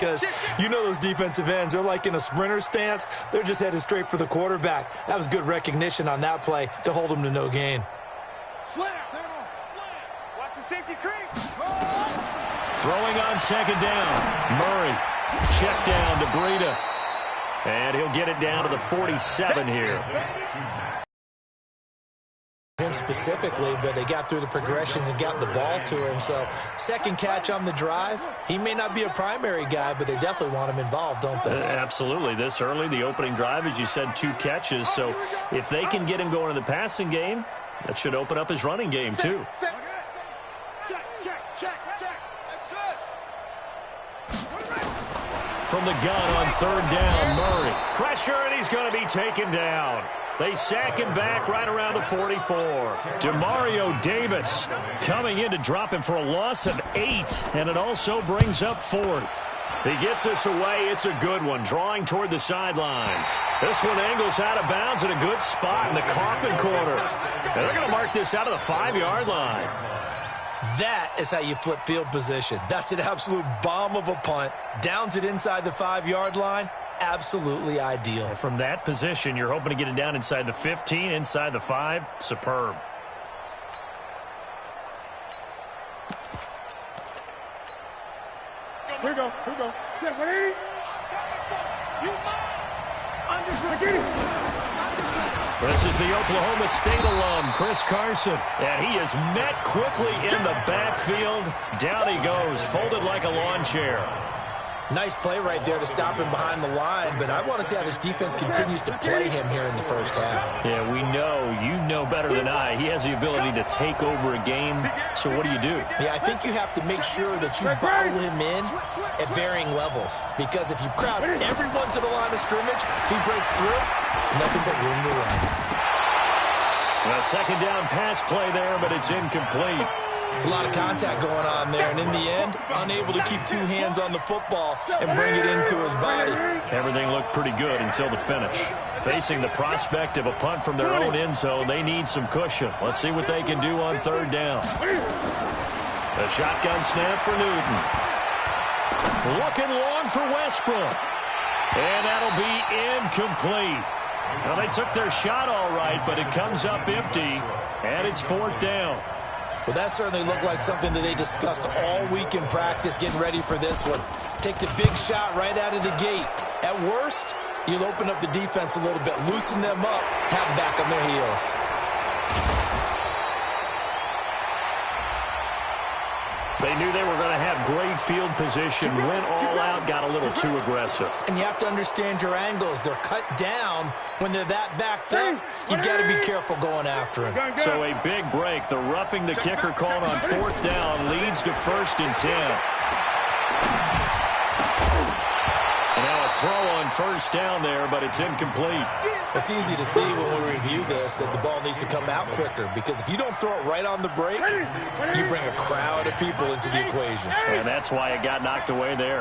because you know those defensive ends, they're like in a sprinter stance. They're just headed straight for the quarterback. That was good recognition on that play to hold them to no gain. Slam. Watch the safety creep. Throwing on second down. Murray. Check down to Breida. And he'll get it down to the 47 here. Him specifically, but they got through the progressions and got the ball to him. So second catch on the drive. He may not be a primary guy, but they definitely want him involved, don't they? Absolutely. This early, the opening drive, as you said, 2 catches. So if they can get him going in the passing game, that should open up his running game too. From the gun on third down, Murray. Pressure, and he's going to be taken down. They sack him back right around the 44. Demario Davis coming in to drop him for a loss of 8, and it also brings up 4th. He gets this away. It's a good one, drawing toward the sidelines. This one angles out of bounds in a good spot in the coffin corner. And they're going to mark this out of the 5-yard line. That is how you flip field position. That's an absolute bomb of a punt. Downs it inside the 5-yard line. Absolutely ideal. From that position, you're hoping to get it down inside the 15, inside the 5. Superb. Here we go. Get ready. This is the Oklahoma State alum, Chris Carson. And he is met quickly in the backfield. Down he goes, folded like a lawn chair. Nice play right there to stop him behind the line, but I want to see how this defense continues to play him here in the first half. Yeah, we know. You know better than I. He has the ability to take over a game. So what do you do? Yeah, I think you have to make sure that you bottle him in at varying levels, because if you crowd everyone to the line of scrimmage, if he breaks through, there's nothing but room to run. A second down pass play there, but it's incomplete. It's a lot of contact going on there, and in the end, unable to keep 2 hands on the football and bring it into his body. Everything looked pretty good until the finish. Facing the prospect of a punt from their own end zone, they need some cushion. Let's see what they can do on third down. A shotgun snap for Newton. Looking long for Westbrook. And that'll be incomplete. Well, they took their shot all right, but it comes up empty, and it's 4th down. Well, that certainly looked like something that they discussed all week in practice, getting ready for this one. Take the big shot right out of the gate. At worst, you'll open up the defense a little bit, loosen them up, have them back on their heels. They knew they were going to have great field position, went all out, got a little too aggressive. And you have to understand your angles. They're cut down. When they're that backed up, you've got to be careful going after him. So a big break. The roughing the kicker called on 4th down leads to 1st and 10. And now a throw on 1st down there, but it's incomplete. It's easy to see when we review this that the ball needs to come out quicker, because if you don't throw it right on the break, you bring a crowd of people into the equation. And that's why it got knocked away there.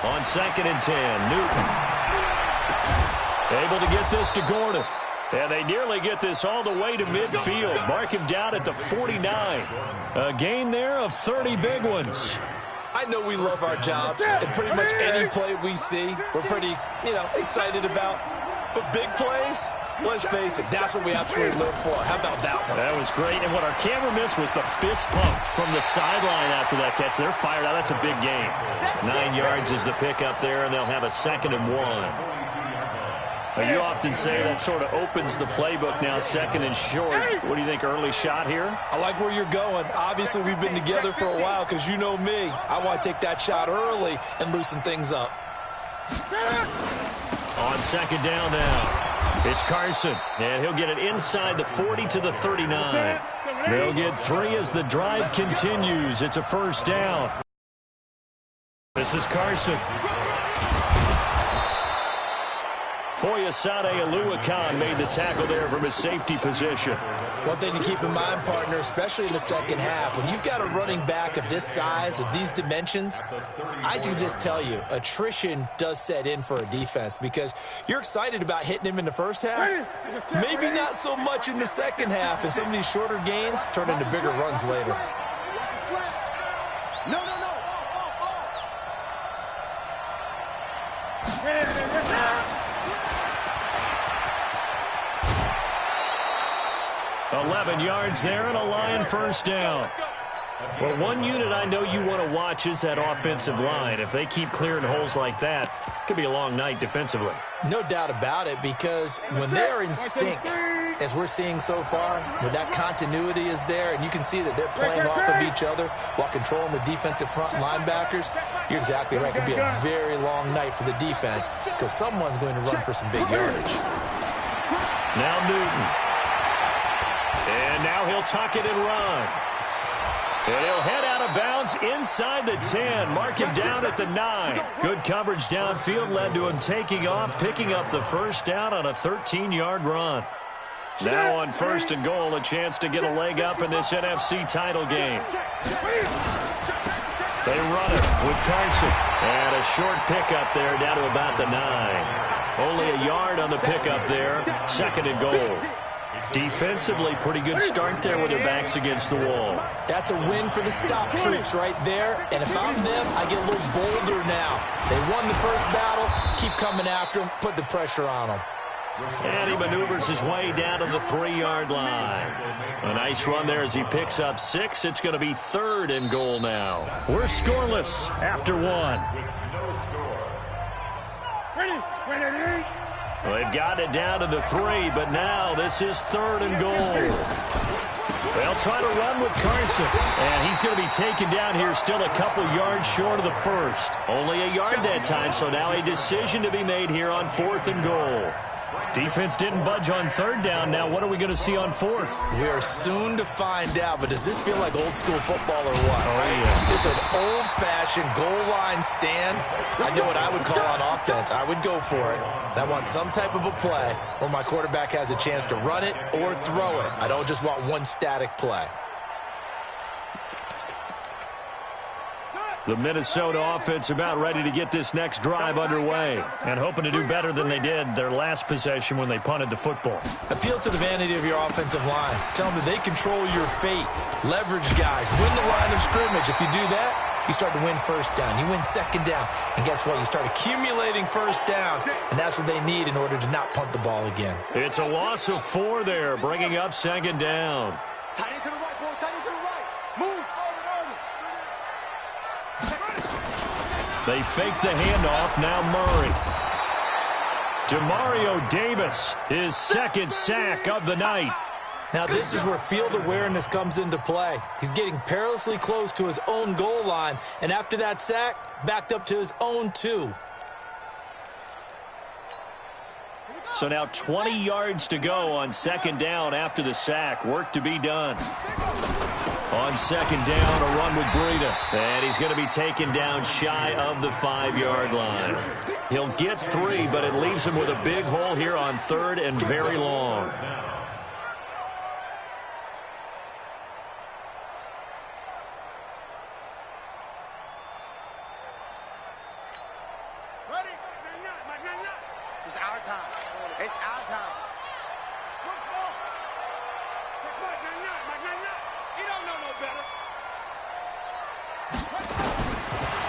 On 2nd and 10, Newton. Able to get this to Gordon. And they nearly get this all the way to midfield. Mark him down at the 49. A gain there of 30 big ones. I know we love our jobs, and pretty much any play we see, we're pretty, excited about. But big plays, let's face it, that's what we absolutely live for. How about that one? That was great. And what our camera missed was the fist pump from the sideline after that catch. They're fired out. That's a big gain. 9 yards is the pickup there, and they'll have a 2nd and 1. You often say that sort of opens the playbook now, 2nd and short. What do you think, early shot here? I like where you're going. Obviously, we've been together for a while, because you know me. I want to take that shot early and loosen things up. On 2nd down now, it's Carson, and he'll get it inside the 40 to the 39. They'll get 3 as the drive continues. It's a 1st down. This is Carson. Foyesade Oluwakan made the tackle there from his safety position. One thing to keep in mind, partner, especially in the second half, when you've got a running back of this size, of these dimensions, I can just tell you, attrition does set in for a defense because you're excited about hitting him in the first half. Maybe not so much in the second half, and some of these shorter gains turn into bigger runs later. No. 11 yards there and a Lion first down. Well, one unit I know you want to watch is that offensive line. If they keep clearing holes like that, it could be a long night defensively. No doubt about it, because when they're in sync, as we're seeing so far, when that continuity is there, and you can see that they're playing off of each other while controlling the defensive front linebackers, you're exactly right. It could be a very long night for the defense because someone's going to run for some big yardage. Now Newton. And now he'll tuck it and run. And he'll head out of bounds inside the 10. Mark him down at the 9. Good coverage downfield led to him taking off, picking up the first down on a 13-yard run. Now on first and goal, a chance to get a leg up in this NFC title game. They run it with Carson. And a short pickup there down to about the 9. Only a yard on the pickup there. Second and goal. Defensively, pretty good start there with their backs against the wall. That's a win for the stop troops right there. And if I'm them, I get a little bolder now. They won the first battle. Keep coming after them. Put the pressure on them. And he maneuvers his way down to the 3-yard line. A nice run there as he picks up 6. It's going to be third and goal now. We're scoreless after 1. Well, they've got it down to the 3, but now this is third and goal. They'll try to run with Carson, and he's going to be taken down here still a couple yards short of the first. Only a yard that time, so now a decision to be made here on fourth and goal. Defense didn't budge on third down. Now what are we going to see on fourth? We are soon to find out, but does this feel like old school football or what? Oh, yeah. It's an old-fashioned goal line stand. I know what I would call on offense. I would go for it. And I want some type of a play where my quarterback has a chance to run it or throw it. I don't just want one static play. The Minnesota offense about ready to get this next drive underway and hoping to do better than they did their last possession when they punted the football. Appeal to the vanity of your offensive line. Tell them that they control your fate. Leverage guys. Win the line of scrimmage. If you do that, you start to win first down. You win second down. And guess what? You start accumulating first downs. And that's what they need in order to not punt the ball again. It's a loss of 4 there, bringing up second down. Tight end to the right, boy. Tight end to the right. Move. They fake the handoff. Now Murray. Demario Davis, his second sack of the night. Now this is where field awareness comes into play. He's getting perilously close to his own goal line, and after that sack, backed up to his own 2. So now 20 yards to go on second down after the sack. Work to be done. On second down, a run with Breida. And he's going to be taken down shy of the 5-yard line. He'll get 3, but it leaves him with a big hole here on third and very long. Ready? It's our time. It's our time. Look for. He don't know no better.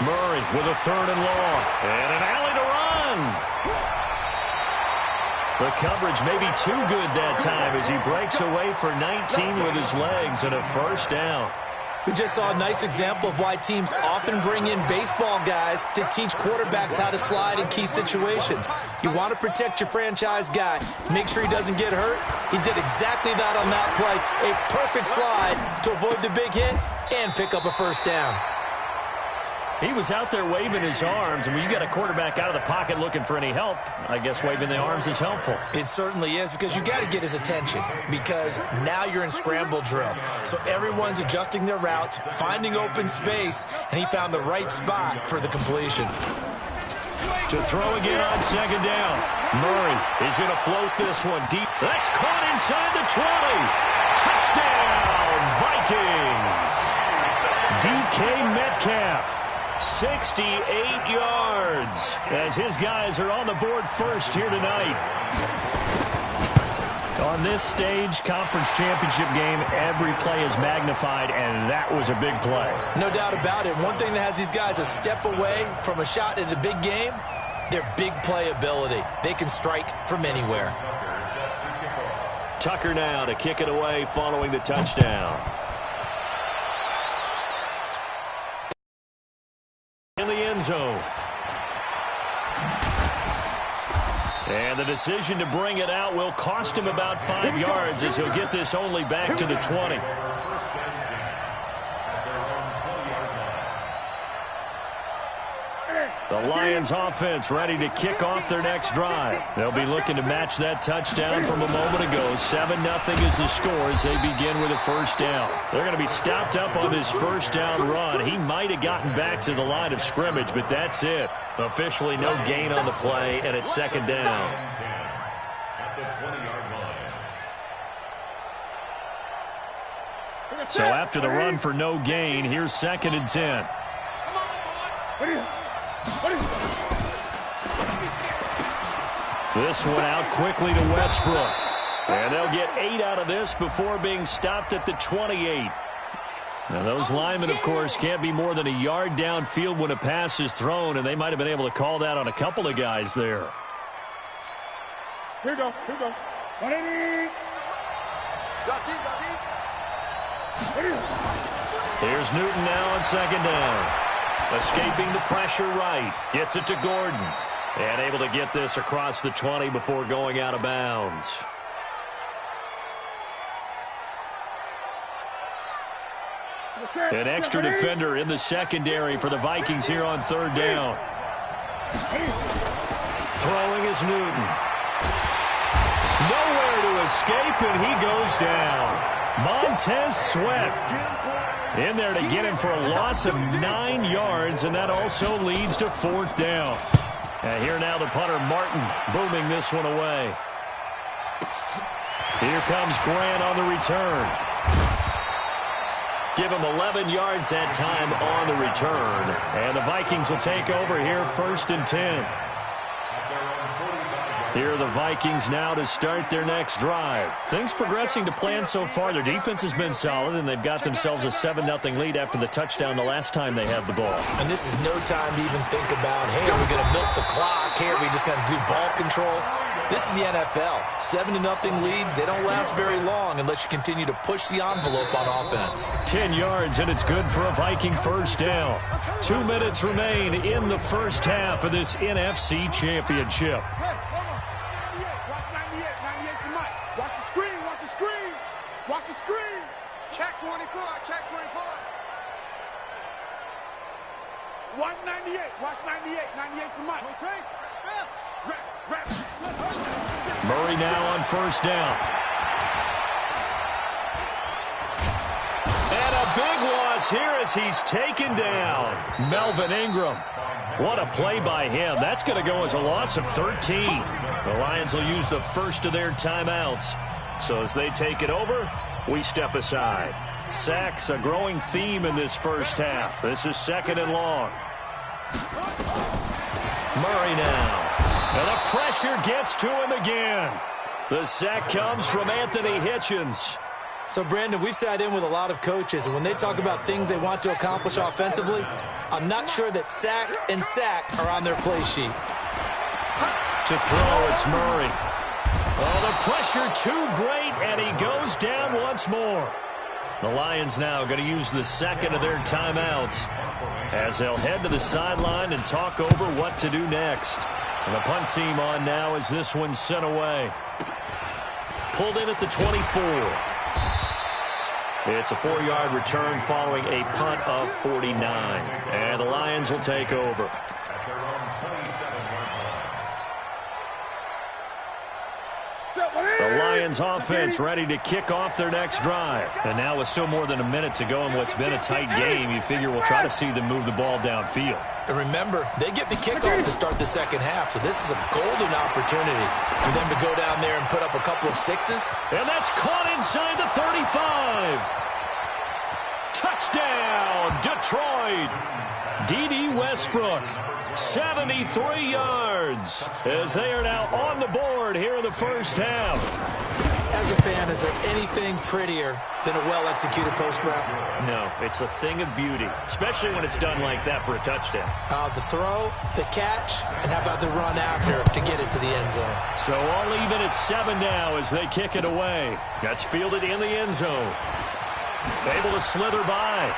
Murray with a third and long. And an alley to run. The coverage may be too good that time as he breaks away for 19 with his legs and a first down. We just saw a nice example of why teams often bring in baseball guys to teach quarterbacks how to slide in key situations. You want to protect your franchise guy. Make sure he doesn't get hurt. He did exactly that on that play. A perfect slide to avoid the big hit and pick up a first down. He was out there waving his arms, and when you got a quarterback out of the pocket looking for any help, I guess waving the arms is helpful. It certainly is, because you got to get his attention, because now you're in scramble drill. So everyone's adjusting their routes, finding open space, and he found the right spot for the completion. To throw again on second down. Murray is going to float this one deep. That's caught inside the 20. Touchdown, Vikings. DK Metcalf, 68 yards, as his guys are on the board first here tonight. On this stage, conference championship game, every play is magnified, and that was a big play. No doubt about it. One thing that has these guys a step away from a shot in a big game, their big play ability. They can strike from anywhere. Tucker now to kick it away following the touchdown. In the end zone. And the decision to bring it out will cost him about 5 yards as he'll get this only back to the 20. The Lions offense ready to kick off their next drive. They'll be looking to match that touchdown from a moment ago. 7-0 is the score as they begin with a first down. They're going to be stopped up on this first down run. He might have gotten back to the line of scrimmage, but that's it. Officially no gain on the play, and it's second down. So after the run for no gain, here's 2nd and 10. This one out quickly to Westbrook. And they'll get 8 out of this before being stopped at the 28. Now, those linemen, of course, can't be more than a yard downfield when a pass is thrown, and they might have been able to call that on a couple of guys there. Here we go. Here we go. Here's Newton now on second down. Escaping the pressure right. Gets it to Gordon. And able to get this across the 20 before going out of bounds. An extra defender in the secondary for the Vikings here on third down. Throwing is Newton. Nowhere to escape, and he goes down. Montez Sweat in there to get him for a loss of 9 yards, and that also leads to fourth down. And here now the punter, Martin, booming this one away. Here comes Grant on the return. Give him 11 yards that time on the return. And the Vikings will take over here 1st and 10. Here are the Vikings now to start their next drive. Things progressing to plan so far. Their defense has been solid, and they've got themselves a 7-0 lead after the touchdown the last time they had the ball. And this is no time to even think about, hey, are we going to milk the clock? Hey, are we just going to do ball control? This is the NFL. 7-0 leads, they don't last very long unless you continue to push the envelope on offense. 10 yards, and it's good for a Viking first down. 2 minutes remain in the first half of this NFC Championship. Watch the screen, watch the screen. Watch the screen. Check 24, check 24. 198, watch 98. 98's the mic. Murray now on first down. And a big loss here as he's taken down. Melvin Ingram. What a play by him. That's going to go as a loss of 13. The Lions will use the first of their timeouts. So as they take it over, we step aside. Sacks, a growing theme in this first half. This is 2nd and long. Murray now. And the pressure gets to him again. The sack comes from Anthony Hitchens. So, Brandon, we sat in with a lot of coaches, and when they talk about things they want to accomplish offensively, I'm not sure that sack and sack are on their play sheet. To throw, it's Murray. Oh, the pressure too great, and he goes down once more. The Lions now going to use the second of their timeouts as they'll head to the sideline and talk over what to do next. And the punt team on now as this one's sent away. Pulled in at the 24. It's a 4-yard return following a punt of 49. And the Lions will take over. The Lions offense ready to kick off their next drive. And now with still more than a minute to go in what's been a tight game, you figure we'll try to see them move the ball downfield. And remember, they get the kickoff to start the second half, so this is a golden opportunity for them to go down there and put up a couple of sixes. And that's caught inside the 35. Touchdown, Detroit. D.D. Westbrook, 73 yards, as they are now on the board here in the first half. As a fan, is there anything prettier than a well-executed post route? No, it's a thing of beauty, especially when it's done like that for a touchdown. The throw, the catch, and how about the run after to get it to the end zone? So all even at 7 now as they kick it away. That's fielded in the end zone. Able to slither by.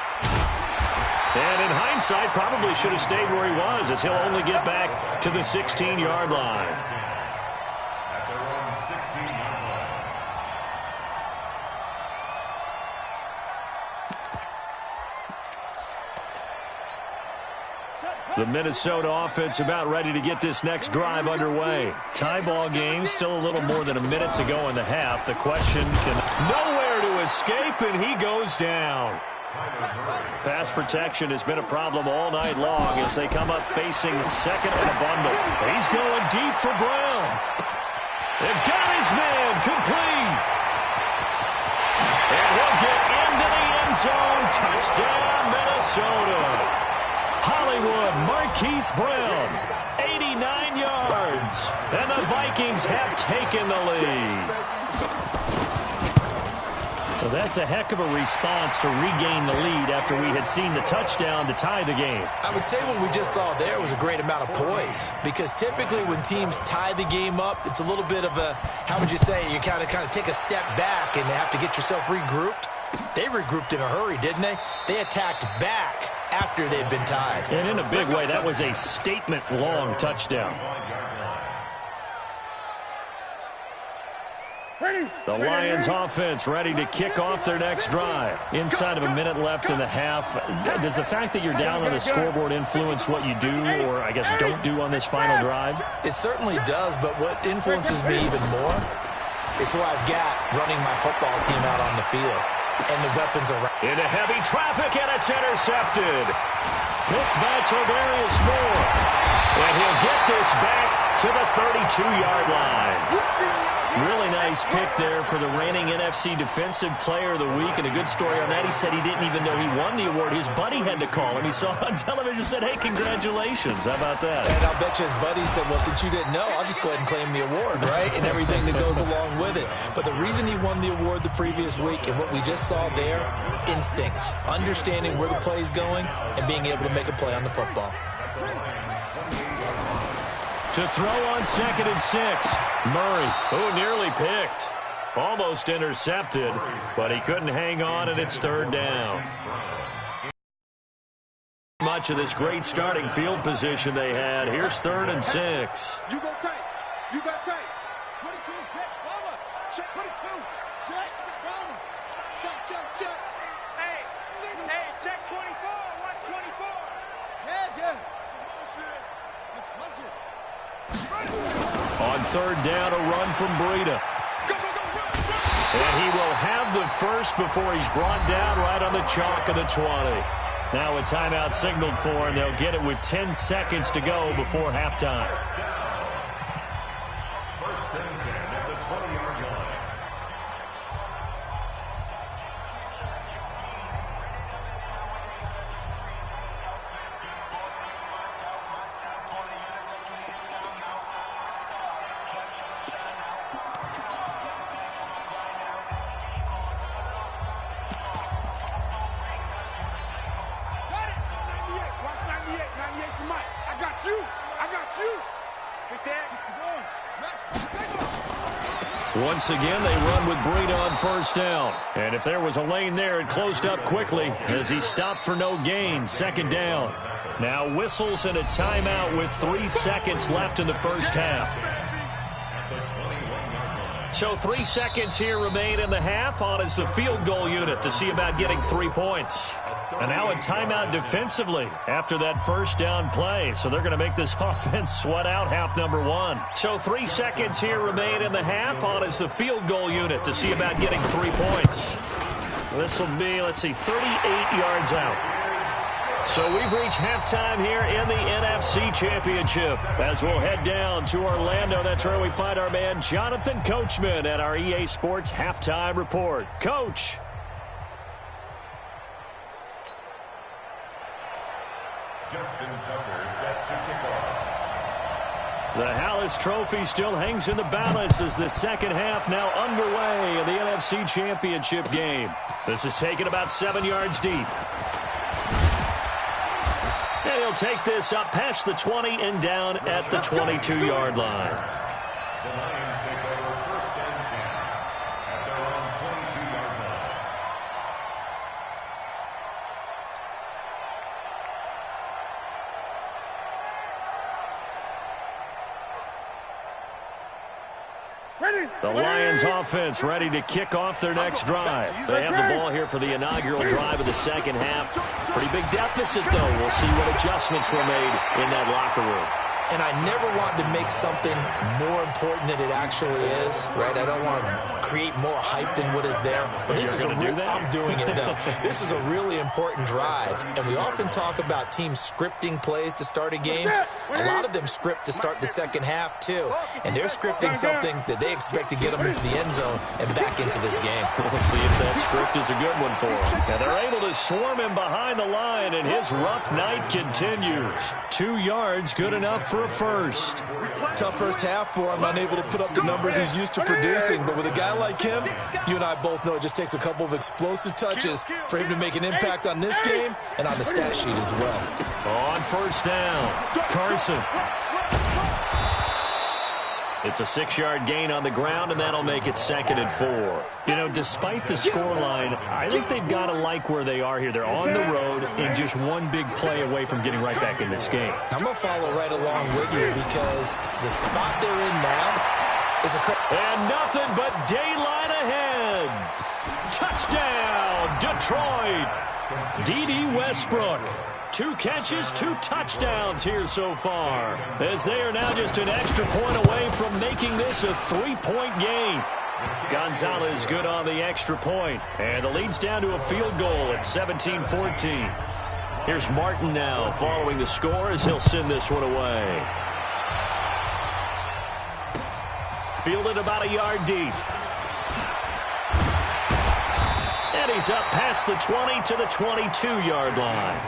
And in hindsight, probably should have stayed where he was, as he'll only get back to the 16-yard line. The Minnesota offense about ready to get this next drive underway. Tie ball game, still a little more than a minute to go in the half. The question, nowhere to escape, and he goes down. Pass protection has been a problem all night long as they come up facing second and a bundle. He's going deep for Brown. They've got his man complete. And he'll get into the end zone. Touchdown, Minnesota. Hollywood, Marquise Brown, 89 yards. And the Vikings have taken the lead. So that's a heck of a response to regain the lead after we had seen the touchdown to tie the game. I would say what we just saw there was a great amount of poise, because typically when teams tie the game up, it's a little bit of a, how would you say, you kind of take a step back and have to get yourself regrouped. They regrouped in a hurry, didn't they? They attacked back after they'd been tied. And in a big way, that was a statement-long touchdown. The Lions offense ready to kick off their next drive. Inside of a minute left in the half. Does the fact that you're down on the scoreboard influence what you do, or I guess don't do on this final drive? It certainly does, but what influences me even more is who I've got running my football team out on the field. And the weapons around. Into heavy traffic, and it's intercepted. Picked by Tavarius Moore. And he'll get this back to the 32-yard line. Really nice pick there for the reigning NFC Defensive Player of the Week. And a good story on that, he said he didn't even know he won the award. His buddy had to call him. He saw it on television and said, hey, congratulations. How about that? And I'll bet you his buddy said, well, since you didn't know, I'll just go ahead and claim the award, right? And everything that goes along with it. But the reason he won the award the previous week and what we just saw there, instincts, understanding where the play is going and being able to make a play on the football. To throw on 2nd and 6. Murray, who nearly picked. Almost intercepted, but he couldn't hang on, and it's 3rd down. Much of this great starting field position they had. Here's 3rd and 6. You go tight. You got tight. 22, check, Palmer. Check 22. Check, Palmer. Check. Hey, check 24. Watch 24. Yeah. On 3rd down, a run from Breida. Go, run. And he will have the first before he's brought down right on the chalk of the 20. Now a timeout signaled for, and they'll get it with 10 seconds to go before halftime. First and 10 at the 20-yard line. Once again, they run with Breida on 1st down. And if there was a lane there, it closed up quickly as he stopped for no gain. 2nd down. Now whistles and a timeout with 3 seconds left in the first half. So 3 seconds here remain in the half. On is the field goal unit to see about getting 3 points. And now a timeout defensively after that first down play. So they're going to make this offense sweat out half number one. So 3 seconds here remain in the half. On is the field goal unit to see about getting 3 points. This will be, let's see, 38 yards out. So we've reached halftime here in the NFC Championship as we'll head down to Orlando. That's where we find our man Jonathan Coachman at our EA Sports Halftime Report. Coach. Justin Tucker set to kick off. The Hallis Trophy still hangs in the balance as the second half now underway in the NFC Championship game. This is taken about 7 yards deep. And he'll take this up past the 20 and down at the 22-yard line. The Lions take over first and 10 at their own 22-yard line. The Lions offense ready to kick off their next drive. They have the ball here for the inaugural drive of the second half. Pretty big deficit, though. We'll see what adjustments were made in that locker room. And I never want to make something more important than it actually is, right? I don't want to create more hype than what is there. But this is I'm doing it, though. This is a really important drive. And we often talk about teams scripting plays to start a game. A lot of them script to start the second half, too. And they're scripting something that they expect to get them into the end zone and back into this game. We'll see if that script is a good one for them. And they're able to swarm him behind the line, and his rough night continues. 2 yards, good enough for a first. Tough first half for him, unable to put up the numbers he's used to producing. But with a guy like him, you and I both know it just takes a couple of explosive touches for him to make an impact on this game and on the stat sheet as well. On first down, Carson. It's a 6-yard gain on the ground, and that'll make it 2nd and 4. You know, despite the scoreline, I think they've got to like where they are here. They're on the road and just one big play away from getting right back in this game. I'm going to follow right along with you because the spot they're in now is a... And nothing but daylight ahead. Touchdown, Detroit. D.D. Westbrook. 2 catches, 2 touchdowns here so far, as they are now just an extra point away from making this a 3-point game. Gonzalez good on the extra point, and the lead's down to a field goal at 17-14. Here's Martin now following the score as he'll send this one away. Fielded about a yard deep. And he's up past the 20 to the 22-yard line.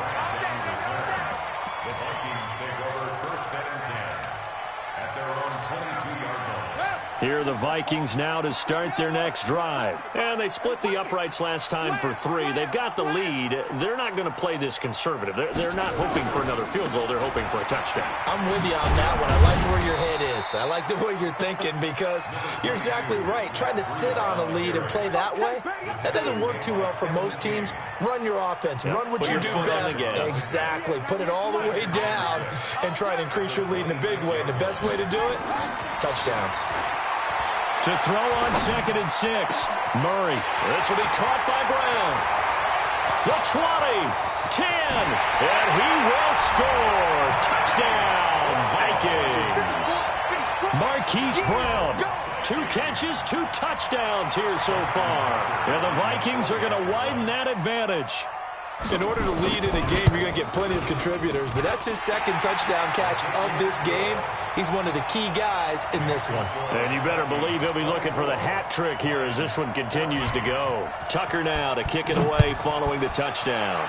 Here are the Vikings now to start their next drive. And they split the uprights last time for 3. They've got the lead. They're not going to play this conservative. They're not hoping for another field goal. They're hoping for a touchdown. I'm with you on that one. I like where your head is. I like the way you're thinking because you're exactly right. Trying to sit on a lead and play that way, that doesn't work too well for most teams. Run your offense. Run what you do best. Exactly. Put it all the way down and try to increase your lead in a big way. And the best way to do it, touchdowns. To throw on 2nd and 6. Murray. This will be caught by Brown. The 20. 10. And he will score. Touchdown, Vikings. Marquise Brown. 2 catches, 2 touchdowns here so far. And the Vikings are going to widen that advantage. In order to lead in a game, you're going to get plenty of contributors, but that's his 2nd touchdown catch of this game. He's one of the key guys in this one. And you better believe he'll be looking for the hat trick here as this one continues to go. Tucker now to kick it away following the touchdown.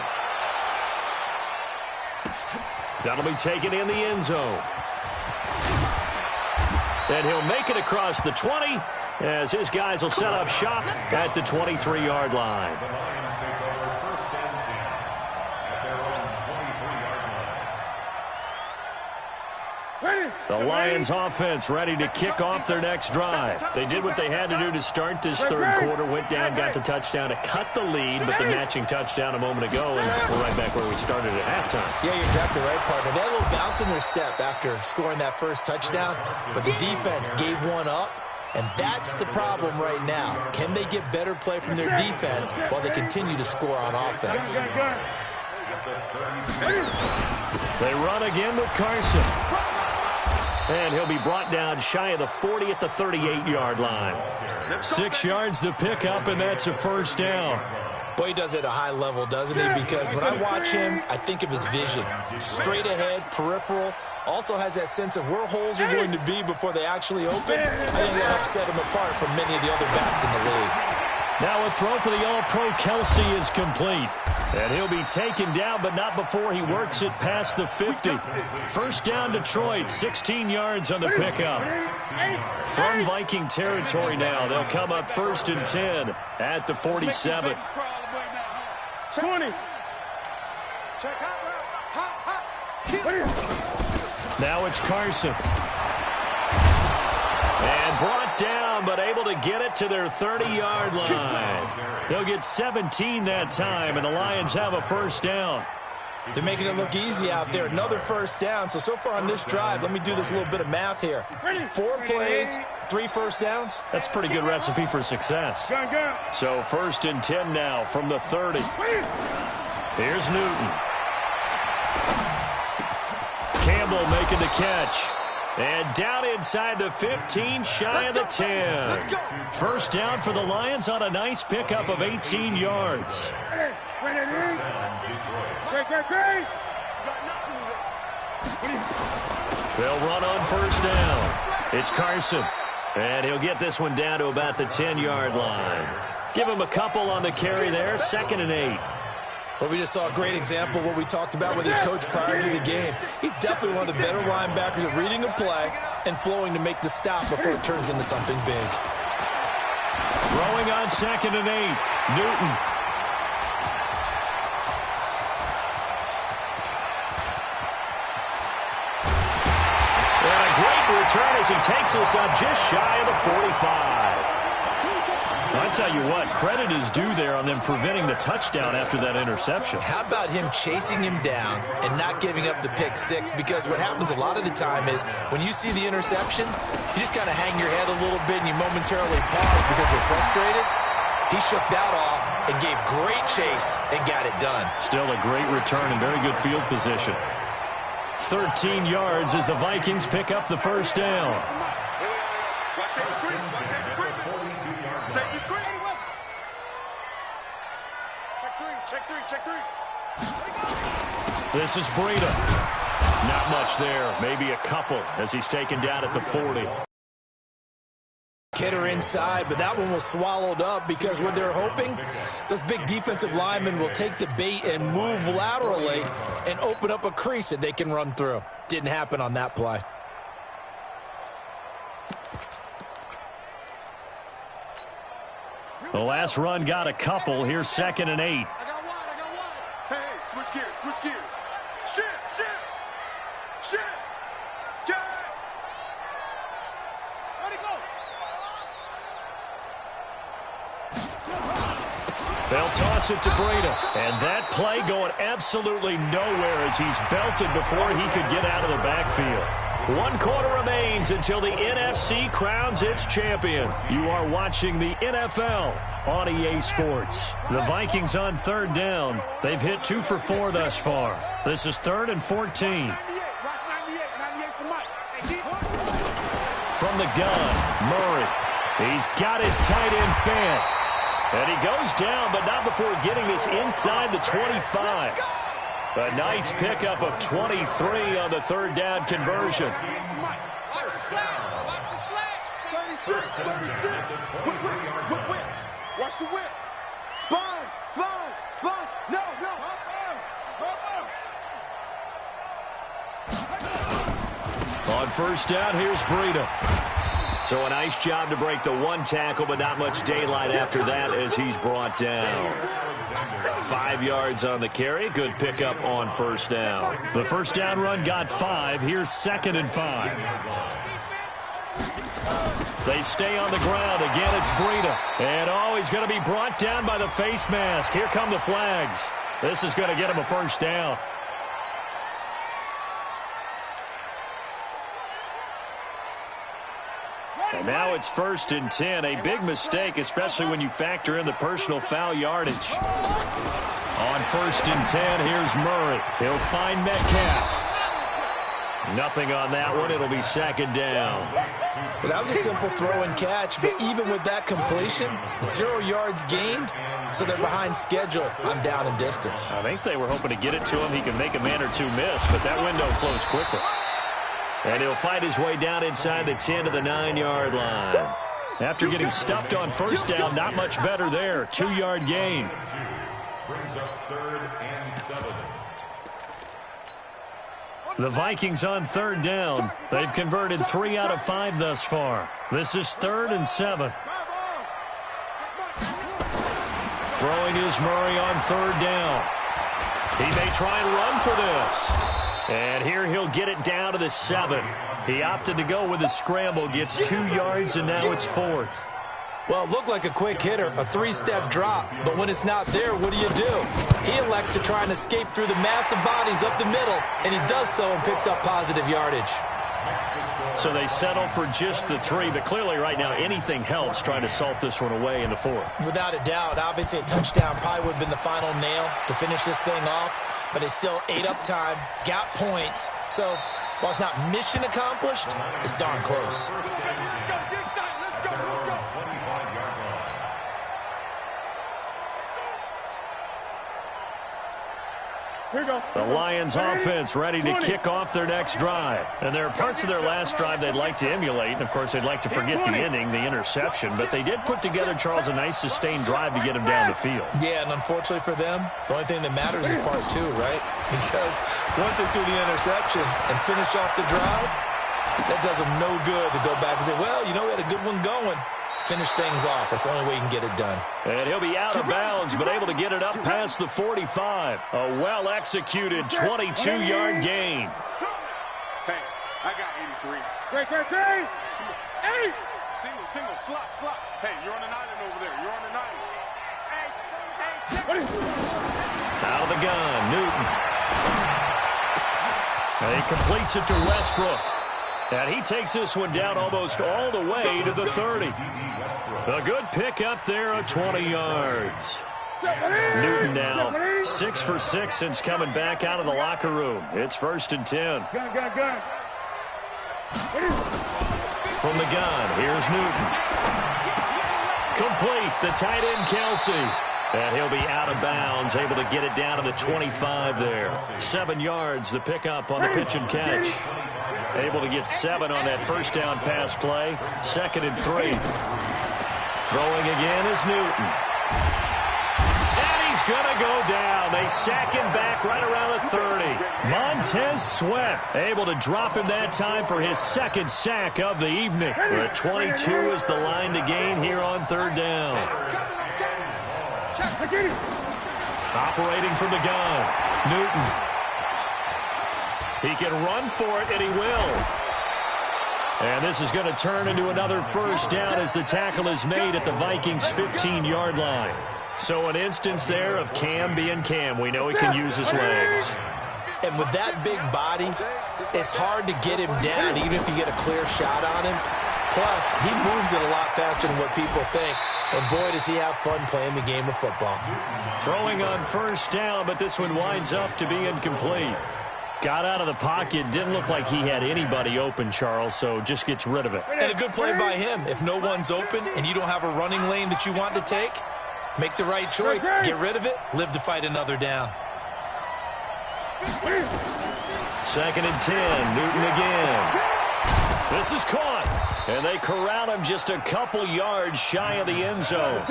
That'll be taken in the end zone. And he'll make it across the 20 as his guys will set up shop at the 23-yard line. The Lions offense ready to kick off their next drive. They did what they had to do to start this third quarter, went down, got the touchdown to cut the lead, but the matching touchdown a moment ago, and we're right back where we started at halftime. Yeah, you're exactly right, partner. They had a little bounce in their step after scoring that first touchdown, but the defense gave one up, and that's the problem right now. Can they get better play from their defense while they continue to score on offense? They run again with Carson. And he'll be brought down shy of the 40 at the 38-yard line. 6 yards the pickup, and that's a first down. Boy, he does it at a high level, doesn't he? Because when I watch him, I think of his vision. Straight ahead, peripheral. Also has that sense of where holes are going to be before they actually open. I think that helps set him apart from many of the other backs in the league. Now a throw for the All-Pro Kelsey is complete. And he'll be taken down, but not before he works it past the 50. First down, Detroit, 16 yards on the pickup. From Viking territory now, they'll come up 1st and 10 at the 47. 20. Now it's Carson. And brought down, but able to get it to their 30-yard line. They'll get 17 that time, and the Lions have a first down. They're making it look easy out there. Another first down. So far on this drive, let me do this little bit of math here. 4 plays, 3 first downs. That's a pretty good recipe for success. So 1st and 10 now from the 30. Here's Newton. Campbell making the catch. And down inside the 15, shy of the 10. First down for the Lions on a nice pickup of 18 yards. They'll run on first down. It's Carson. And he'll get this one down to about the 10-yard line. Give him a couple on the carry there, 2nd and 8. Well, we just saw a great example of what we talked about with his coach prior to the game. He's definitely one of the better linebackers at reading a play and flowing to make the stop before it turns into something big. Throwing on 2nd and 8, Newton. And a great return as he takes us up just shy of the 45. I tell you what, credit is due there on them preventing the touchdown after that interception. How about him chasing him down and not giving up the pick 6? Because what happens a lot of the time is when you see the interception, you just kind of hang your head a little bit and you momentarily pause because you're frustrated. He shook that off and gave great chase and got it done. Still a great return and very good field position. 13 yards as the Vikings pick up the first down. Check 3. This is Breida. Not much there. Maybe a couple as he's taken down at the 40. Kidder inside, but that one was swallowed up because what they're hoping, those big defensive linemen will take the bait and move laterally and open up a crease that they can run through. Didn't happen on that play. The last run got a couple. Here's 2nd and 8. I got one. Hey, switch gears. Shift. Jack. Ready, go. They'll toss it to Breida. And that play going absolutely nowhere as he's belted before he could get out of the backfield. 1 quarter remains until the NFC crowns its champion. You are watching the NFL on EA Sports. The Vikings on 3rd down. They've hit 2 for 4 thus far. This is 3rd and 14. From the gun, Murray. He's got his tight end Fant. And he goes down, but not before getting this inside the 25. A nice pickup of 23 on the 3rd down conversion. Watch the slack. 36. Watch the whip. Sponge. No. On first down, here's Breida. So a nice job to break the 1 tackle, but not much daylight after that as he's brought down. 5 yards on the carry. Good pickup on first down. The first down run got 5. Here's 2nd and 5. They stay on the ground. Again, it's Breida. And, he's going to be brought down by the face mask. Here come the flags. This is going to get him a first down. And now it's 1st and 10. A big mistake, especially when you factor in the personal foul yardage. On first and 10. Here's Murray. He'll find Metcalf. Nothing on that one. It'll be second down. Well, that was a simple throw and catch, but even with that completion, 0 yards gained, so they're behind schedule. I'm down in distance. I think they were hoping to get it to him. He can make a man or two miss, but that window closed quickly. And he'll fight his way down inside the 10 to the 9-yard line. After getting stuffed on first down, not much better there. 2-yard gain. Brings up 3rd and 7. The Vikings on 3rd down. They've converted 3 out of 5 thus far. This is 3rd and 7. Throwing is Murray on 3rd down. He may try and run for this. And here he'll get it down to the 7. He opted to go with a scramble, gets 2 yards, and now it's 4th. Well, it looked like a quick hitter, a 3-step drop. But when it's not there, what do? He elects to try and escape through the massive bodies up the middle, and he does so and picks up positive yardage. So they settle for just the 3, but clearly right now anything helps trying to salt this one away in the 4th. Without a doubt, obviously a touchdown probably would have been the final nail to finish this thing off, but they still ate up time, got points. So while it's not mission accomplished, it's darn close. The Lions offense ready to kick off their next drive. And there are parts of their last drive they'd like to emulate. And, of course, they'd like to forget the ending, the interception. But they did put together, Charles, a nice sustained drive to get him down the field. Yeah, and unfortunately for them, the only thing that matters is part 2, right? Because once they threw the interception and finish off the drive, that does them no good to go back and say, well, you know, we had a good one going. Finish things off. That's the only way you can get it done. And he'll be out of bounds, but able to get it up past the 45. A well-executed 22-yard gain. Hey, I got 83. Great. 8. Single, slot. Hey, you're on an island over there. You're on an island. Out of the gun, Newton. And he completes it to Westbrook. And he takes this one down almost all the way to the 30. A good pickup there of 20 yards. Newton now 6 for 6 since coming back out of the locker room. It's 1st and 10. Gun. From the gun, here's Newton. Complete, the tight end Kelsey. And he'll be out of bounds, able to get it down to the 25 there. 7 yards, the pickup on the pitch and catch. Able to get 7 on that first down pass play. 2nd and 3. Throwing again is Newton. And he's going to go down. They sack him back right around the 30. Montez Sweat able to drop him that time for his 2nd sack of the evening. The 22 is the line to gain here on 3rd down. Operating from the gun, Newton. He can run for it, and he will. And this is going to turn into another first down as the tackle is made at the Vikings' 15-yard line. So an instance there of Cam being Cam. We know he can use his legs. And with that big body, it's hard to get him down, even if you get a clear shot on him. Plus, he moves it a lot faster than what people think. And boy, does he have fun playing the game of football. Throwing on first down, but this one winds up to be incomplete. Got out of the pocket, didn't look like he had anybody open, Charles, so just gets rid of it. And a good play by him. If no one's open and you don't have a running lane that you want to take, make the right choice, get rid of it, live to fight another down. 2nd and 10, Newton again. This is caught, and they corral him just a couple yards shy of the end zone.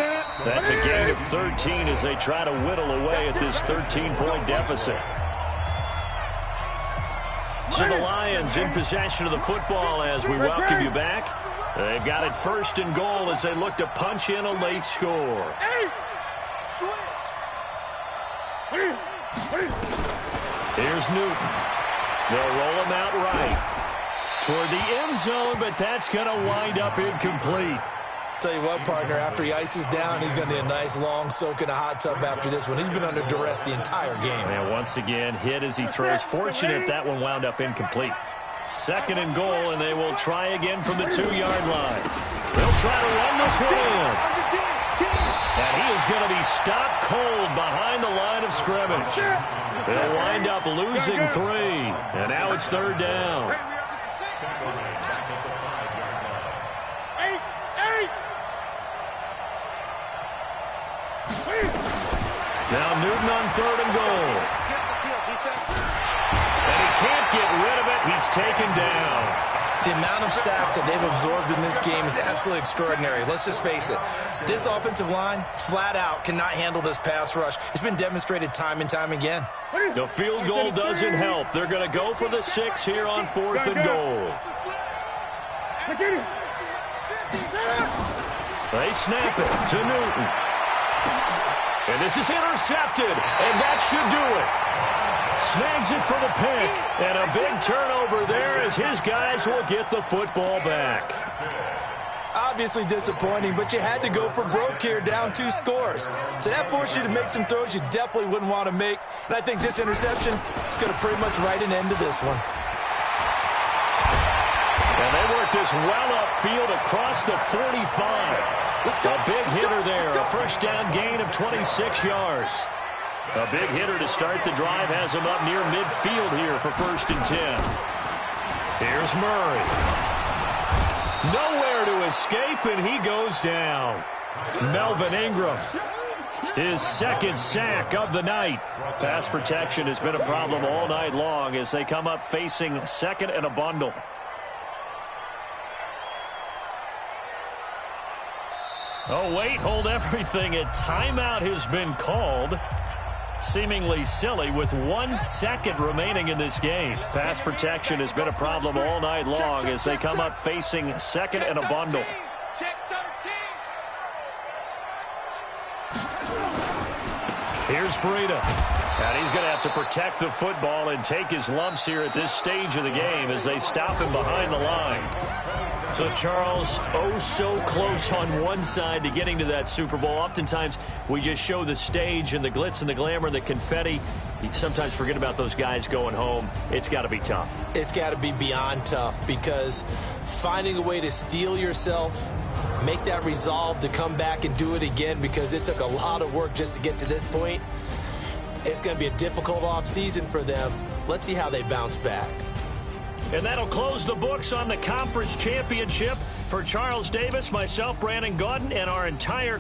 That's a gain of 13 as they try to whittle away at this 13-point deficit. So the Lions in possession of the football as we welcome you back. They've got it 1st and goal as they look to punch in a late score. Here's Newton. They'll roll him out right toward the end zone, but that's going to wind up incomplete. Tell you what, partner, after he ices down, he's going to need a nice long soak in a hot tub after this one. He's been under duress the entire game. And once again, hit as he throws. Fortunate that one wound up incomplete. 2nd and goal, and they will try again from the 2-yard line. They'll try to run this one in. And he is going to be stopped cold behind the line of scrimmage. They'll wind up losing 3. And now it's 3rd down. Now Newton on 3rd and goal. And he can't get rid of it. He's taken down. The amount of sacks that they've absorbed in this game is absolutely extraordinary. Let's just face it. This offensive line, flat out, cannot handle this pass rush. It's been demonstrated time and time again. The field goal doesn't help. They're going to go for the 6 here on 4th and goal. They snap it to Newton. And this is intercepted, and that should do it. Snags it for the pick, and a big turnover there as his guys will get the football back. Obviously disappointing, but you had to go for broke here, down 2 scores. So that forced you to make some throws you definitely wouldn't want to make. And I think this interception is going to pretty much write an end to this one. And they work this well upfield across the 45. A big hitter there, a first down gain of 26 yards. A big hitter to start the drive has him up near midfield here for 1st and 10. Here's Murray. Nowhere to escape, and he goes down. Melvin Ingram, his 2nd sack of the night. Pass protection has been a problem all night long as they come up facing 2nd and a bundle. Oh, wait, hold everything. A timeout has been called. Seemingly silly with 1 second remaining in this game. Pass protection has been a problem all night long as they come up facing 2nd and a bundle. Here's Breida. And he's going to have to protect the football and take his lumps here at this stage of the game as they stop him behind the line. So, Charles, oh so close on one side to getting to that Super Bowl. Oftentimes, we just show the stage and the glitz and the glamour and the confetti. You sometimes forget about those guys going home. It's got to be tough. It's got to be beyond tough because finding a way to steel yourself, make that resolve to come back and do it again because it took a lot of work just to get to this point. It's going to be a difficult offseason for them. Let's see how they bounce back. And that'll close the books on the conference championship for Charles Davis, myself, Brandon Gaudin, and our entire